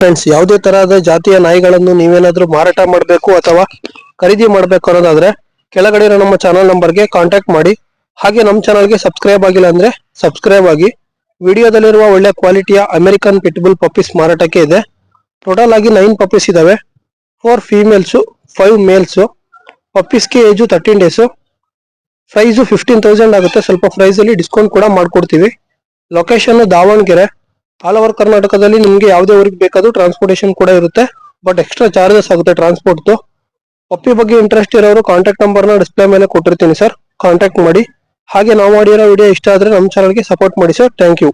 Friends, ಯಾವುದೇ ತರಹದ ಜಾತಿಯ ನಾಯಿಗಳನ್ನು ನೀವೇನಾದ್ರೂ ಮಾರಾಟ ಮಾಡಬೇಕು ಅಥವಾ ಖರೀದಿ ಮಾಡಬೇಕು ಅನ್ನೋದಾದ್ರೆ ಕೆಳಗಡೆ ಇರೋ ನಮ್ಮ ಚಾನಲ್ ನಂಬರ್ಗೆ ಕಾಂಟ್ಯಾಕ್ಟ್ ಮಾಡಿ. ಹಾಗೆ ನಮ್ಮ ಚಾನಲ್ಗೆ ಸಬ್ಸ್ಕ್ರೈಬ್ ಆಗಿಲ್ಲ ಅಂದ್ರೆ ಸಬ್ಸ್ಕ್ರೈಬ್ ಆಗಿ. ವಿಡಿಯೋದಲ್ಲಿರುವ ಒಳ್ಳೆ ಕ್ವಾಲಿಟಿಯ ಅಮೆರಿಕನ್ ಪಿಟ್ಬುಲ್ ಪಪ್ಪೀಸ್ ಮಾರಾಟಕ್ಕೆ ಇದೆ. ಟೋಟಲ್ ಆಗಿ 9 ಪಪ್ಪೀಸ್ ಇದಾವೆ. 4 ಫೀಮೇಲ್ಸ್ 5 ಮೇಲ್ಸ್. ಪಪ್ಪೀಸ್ಗೆ ಏಜು 13 ಡೇಸ್. ಪ್ರೈಸ್ 15,000 ಆಗುತ್ತೆ. ಸ್ವಲ್ಪ ಪ್ರೈಸ್ ಅಲ್ಲಿ ಡಿಸ್ಕೌಂಟ್ ಕೂಡ ಮಾಡ್ಕೊಡ್ತೀವಿ. ಲೊಕೇಶನ್ ದಾವಣಗೆರೆ. ಆಲ್ ಓವರ್ ಕರ್ನಾಟಕದಲ್ಲಿ ನಿಮ್ಗೆ ಯಾವುದೇ ಊರಿಗೆ ಬೇಕಾದ್ರೂ ಟ್ರಾನ್ಸ್ಪೋರ್ಟೇಶನ್ ಕೂಡ ಇರುತ್ತೆ. ಬಟ್ ಎಕ್ಸ್ಟ್ರಾ ಚಾರ್ಜಸ್ ಆಗುತ್ತೆ ಟ್ರಾನ್ಸ್ಪೋರ್ಟ್. ಪಪ್ಪಿ ಬಗ್ಗೆ ಇಂಟ್ರೆಸ್ಟ್ ಇರೋರು ಕಾಂಟ್ಯಾಕ್ಟ್ ನಂಬರ್ನ ಡಿಸ್ಪ್ಲೇ ಮೇಲೆ ಕೊಟ್ಟಿರ್ತೀನಿ ಸರ್, ಕಾಂಟ್ಯಾಕ್ಟ್ ಮಾಡಿ. ಹಾಗೆ ನಾವು ಮಾಡಿರೋ ವಿಡಿಯೋ ಇಷ್ಟ ಆದ್ರೆ ನಮ್ಮ ಚಾನಲ್ಗೆ ಸಪೋರ್ಟ್ ಮಾಡಿ ಸರ್. Thank you.